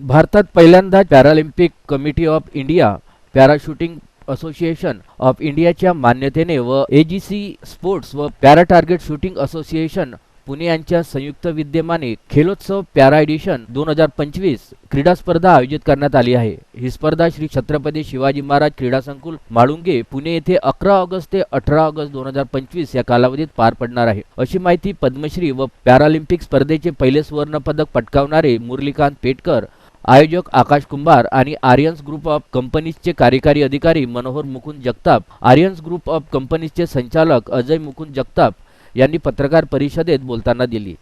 भारतात पहिल्यांदा Paralympic committee of India, para shooting association of इंडियाच्या मान्यतेने व एजीसी स्पोर्ट्स व para target shooting association Pune यांच्या संयुक्त विद्यमाने खेलोत्सव पॅरा एडिशन 2025 क्रीडा स्पर्धा आयोजित करण्यात आली आहे। ही स्पर्धा श्री छत्रपती शिवाजी महाराज क्रीडा संकुल माळुंगे पुणे येथे 11 ऑगस्ट ते 18 ऑगस्ट 2025 या कालावधीत पार पडणार आहे, अशी माहिती पद्मश्री व पॅरालिम्पिक स्पर्धेचे पहिले सुवर्ण पदक पटकावणारे मुरलीकांत पेटकर, आयोजक आकाश कुंभार आणि आर्यन्स ग्रुप ऑफ कंपनीजचे कार्यकारी अधिकारी मनोहर मुकुंद जगताप, आर्यन्स ग्रुप ऑफ कंपनीजचे संचालक अजय मुकुंद जगताप यांनी पत्रकार परिषदेत बोलताना दिली।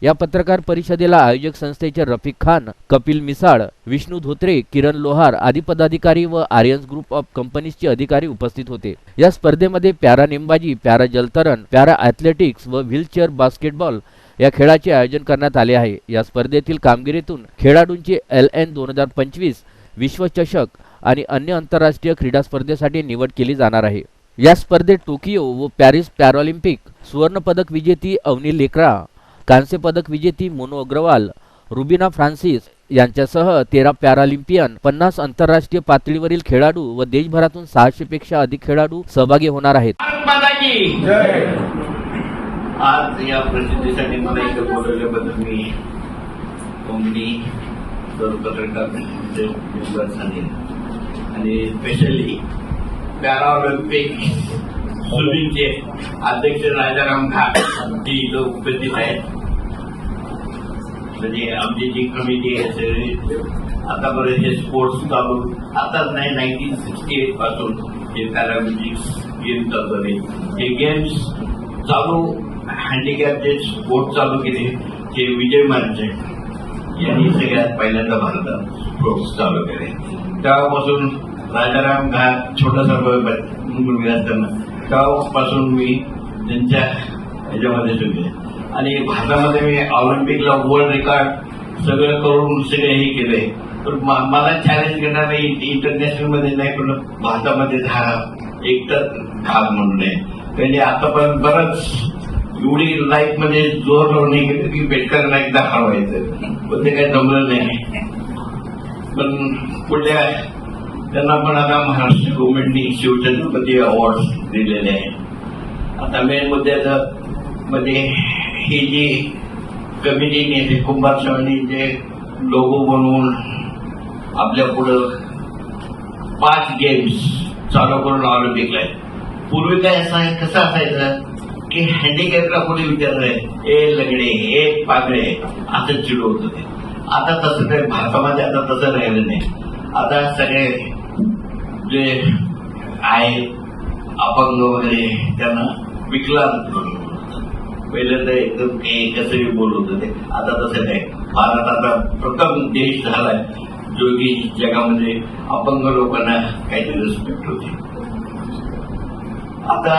या पत्रकार परिषदेला आयोजक संस्थेचे रफिक खान, कपिल मिसाळ, विष्णू धोत्रे, किरण लोहार आदी पदाधिकारी व आर्यन्स ग्रुप ऑफ कंपनीजचे अधिकारी उपस्थित होते। या स्पर्धेमध्ये पॅरा नेमबाजी, पॅरा जलतरण, पॅरा ॲथलेटिक्स व व्हीलचेअर बास्केटबॉल या खेळाचे आयोजन करण्यात आले आहे। या स्पर्धेतील कामगिरीतून खेळाडूंची LN 2025 विश्वचषक आणि अन्य आंतरराष्ट्रीय क्रीडा स्पर्धेसाठी निवड केली जाणार आहे। या स्पर्धेत टोकियो व पॅरिस पॅरालिम्पिक सुवर्ण पदक विजेती अवनी लेकरा, कांस्य पदक विजेती मोनो अग्रवाल, रुबिना फ्रान्सिस यांच्यासह 13 पॅरालिम्पियन, 50 आंतरराष्ट्रीय पातळीवरील खेळाडू व देशभरातून 600 पेक्षा अधिक खेळाडू सहभागी होणार आहेत। आज या प्रसिद्धीसाठी मला इथे बोलवल्याबद्दल मी कंपनी सर्व पत्रकारांचे मेंबर्स आणि स्पेशली पॅराऑलिम्पिक स्विमिंगचे अध्यक्ष राजाराम घाट जी इथं उपस्थित आहेत। म्हणजे आमची जी कमिटी आहे आतापर्यंत जे स्पोर्ट्स चालू आताच नाही 1968 पासून जे पॅरालिम्पिक्स गेम चालू हे गेम्स चालू हँडिकॅपचे स्पोर्ट चालू केले ते विजय मार्चे यांनी सगळ्यात पहिल्यांदा भारतात स्पोर्ट्स चालू केले। तेव्हापासून राजाराम घाट छोटासा मुलगा असताना तेव्हापासून मी त्यांच्या ह्याच्यामध्ये सुद्धा आणि भारतामध्ये मी ऑलिम्पिकला वर्ल्ड रेकॉर्ड सगळं करून सगळे हे केले। पण मला चॅलेंज करणार इंटरनॅशनल मध्ये नाही पण भारतामध्ये एकतर भाग म्हणून आहे। त्यांनी आतापर्यंत बरंच एवढी लाईफ मध्ये जोर लावून नाही केलं की पेटकरला एकदा हरवायचं, पण ते काही जमलं नाही। पण पुढल्या त्यांना पण आता महाराष्ट्र गव्हर्नमेंटनी शिवछत्रपती अवॉर्ड दिलेले आहेत। आता मेन मुद्द्याचं मध्ये ही जी कमिटीने कुंभार साहेबांनी जे लोगो बनवून आपल्या पुढं 5 गेम्स चालू करून ऑलिम्पिकला आहे। पूर्वी काय असं कसं असायचं की हँडिकॅपला कोणी विचारलंय ए लगडे ए पागडे असं चिडवत होते। आता तसं काही भारतामध्ये आता तसं राहिलं नाही। आता सगळे जे आहे अपंग वगैरे त्यांना विकलांग पहिलं तर एकदम कसंही बोलत होते, आता तसं नाही। भारत आता प्रथम देश झालाय जो की जगामध्ये अपंग लोकांना काहीतरी रिस्पेक्ट होते। आता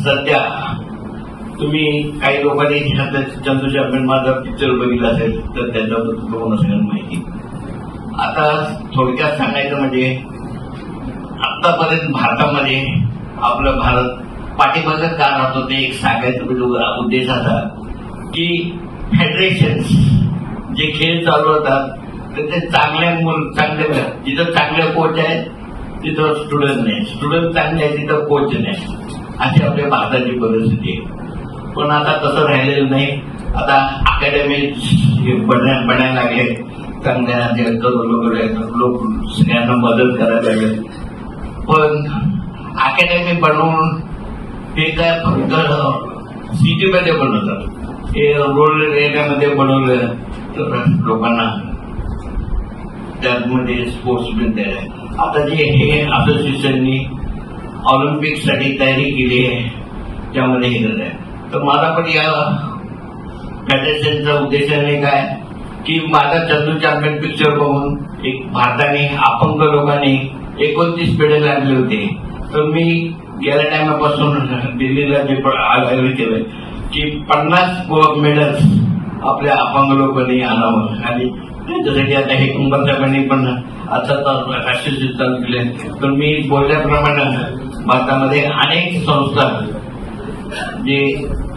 सध्या तुम्ही काही लोकांनी चंदू चॅम्पियन माझा पिक्चर बघितला असेल तर त्याच्याबद्दल तुम्हाला सगळ्यांना माहिती। आता थोडक्यात सांगायचं म्हणजे आतापर्यंत भारतामध्ये आपलं भारत पाठीमागे का राहतो ते एक सांगायचा उद्देश असा की फेडरेशन्स जे खेळ चालू होतात तर ते चांगले जिथं चांगले कोच आहेत तिथं स्टुडंट नाही, स्टुडंट चांगले आहेत तिथं कोच नाही, अशी आपल्या भारताची परिस्थिती आहे। पण आता तसं राहिलेलं नाही। आता अकॅडमी बनायला लागले, चांगल्या लोक सगळ्यांना मदत करायला लागले। पण अकॅडमी बनवून ते काय फक्त सिटीमध्ये बनवतात, हे रुरल एरियामध्ये बनवलं तर लोकांना त्यामध्ये स्पोर्ट्स मिळते। आता जे हे असोसिएशननी ऑलिम्पिकसाठी तयारी केली आहे त्यामध्ये हे करत आहे। तर माझा पण या फेडरेशनचा उद्देश आहे काय की माझा चंदू चॅम्पियन पिक्चर बघून एक भारताने अपंग लोकांनी 29 मेडल आणले होते। तर मी गेल्या टायमापासून दिल्लीला जे आग्रह केलं की 50 मेडल्स आपल्या अपंग लोकांनी आणावं आणि त्याच्यासाठी आता हे कुंभार साहेबांनी पण आता राष्ट्रीय चालू केले। तर मी बोलल्याप्रमाणे भारतामध्ये अनेक संस्था जे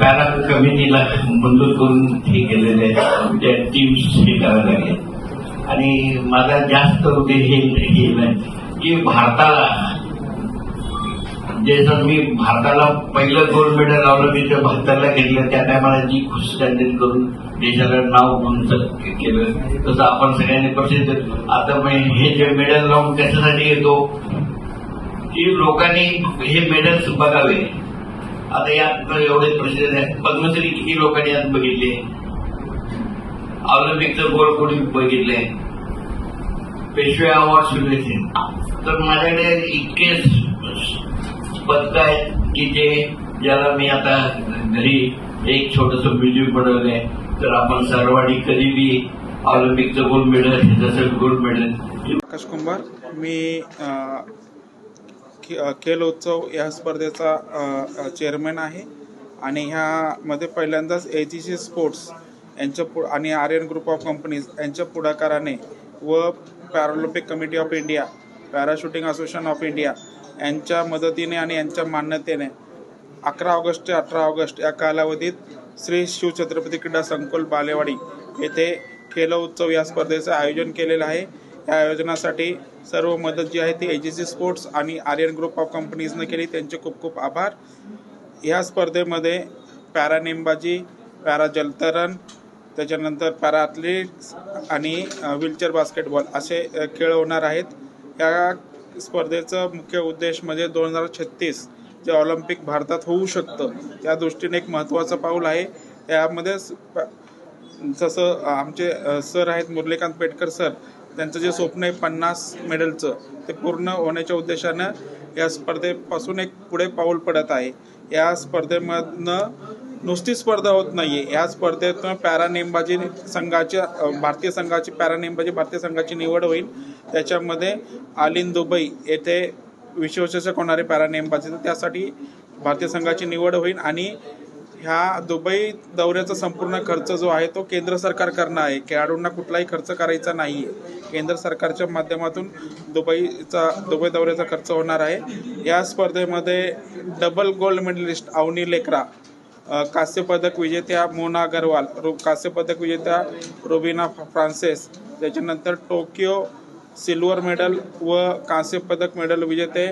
पॅरा कमिटीला मंजूर करून हे केलेले त्या टीम्स हे करायला लागले आणि माझा जास्त होते हे नाही की भारताला जसं मी भारताला पहिलं गोल्ड मेडल लावलं तिथे भारताला घेतलं त्या टायमाला जी खुशखबरी करून देशाला नाव उंच केलं तसं आपण सगळ्यांनी प्रसिद्ध. आता हे जे मेडल लावून कशासाठी येतो की लोकांनी हे मेडल्स बघावे. आता यात एवढे प्रसिद्ध आहे. पद्मश्री किती लोकांनी यात बघितले, ऑलिम्पिकचं गोल्ड कोणी बघितले, पेशवे अवॉर्ड सुरू. तर माझ्याकडे इतके पदक आहेत की ज्याला मी आता घरी एक छोटस म्युझियम बनवलंय. तर आपण सर्वांनी कधी बी ऑलिम्पिकचं गोल्ड मेडल जसं गोल्ड मेडल. आकाश कुंभार, मी खेल उत्सव या स्पर्धेचा चेअरमॅन आहे आणि ह्यामध्ये पहिल्यांदाच AGC स्पोर्ट्स यांच्या आणि आर्यन ग्रुप ऑफ कंपनीज यांच्या पुढाकाराने व Paralympic committee of India, para shooting association of India यांच्या मदतीने आणि यांच्या मान्यतेने 11 ऑगस्ट ते 18 ऑगस्ट या कालावधीत श्री शिवछत्रपती क्रीडा संकुल बालेवाडी येथे खेल उत्सव या स्पर्धेचं आयोजन केलेलं आहे. या आयोजनासाठी सर्व मदत जी आहे ती AGC स्पोर्ट्स आणि आर्यन ग्रुप ऑफ कंपनीजने केली. त्यांचे खूप खूप आभार. या स्पर्धेमध्ये पॅरा नेमबाजी, पॅरा जलतरण, त्याच्यानंतर पॅरा ॲथलीट्स आणि व्हीलचेअर बास्केटबॉल असे खेळ होणार आहेत. या स्पर्धेचं मुख्य उद्देश म्हणजे 2036 जे ऑलिम्पिक भारतात होऊ शकतं त्या दृष्टीने एक महत्त्वाचं पाऊल आहे. यामध्ये जसं आमचे सर आहेत मुरलीकांत पेटकर सर, त्यांचं जे स्वप्न आहे 50 मेडलचं ते पूर्ण होण्याच्या उद्देशानं या स्पर्धेपासून एक पुढे पाऊल पडत आहे. या स्पर्धेमधनं नुसती स्पर्धा होत नाही आहे. या स्पर्धेतून पॅरा नेमबाजी संघाच्या भारतीय संघाची पॅरा नेमबाजी भारतीय संघाची निवड होईल. त्याच्यामध्ये आलिन दुबई येथे विश्वचषक होणारे पॅरा नेमबाजी त्यासाठी भारतीय संघाची निवड होईल आणि ह्या दुबई दौऱ्याचा संपूर्ण खर्च जो आहे तो केंद्र सरकार करणार आहे. खेळाडूंना कुठलाही खर्च करायचा नाही आहे. केंद्र सरकारच्या माध्यमातून दुबई दौऱ्याचा खर्च होणार आहे. या स्पर्धेमध्ये डबल गोल्ड मेडलिस्ट अवनी लेकरा, कांस्य पदक विजेत्या मोना अगरवाल, कांस्य पदक विजेत्या रुबिना फ्रान्सिस, त्याच्यानंतर टोकियो सिल्वर मेडल व कांस्य पदक मेडल विजेते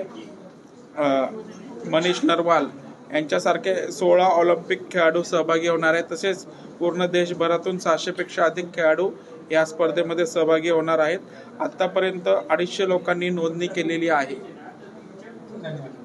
मनीष नरवाल यांच्यासारखे 16 ऑलिम्पिक खेळाडू सहभागी होणार आहेत. तसेच पूर्ण देशभरातून 600 पेक्षा अधिक खेळाडू या स्पर्धेमध्ये सहभागी होणार आहेत. आतापर्यंत 250 लोकांनी नोंदणी केलेली आहे. धन्यवाद.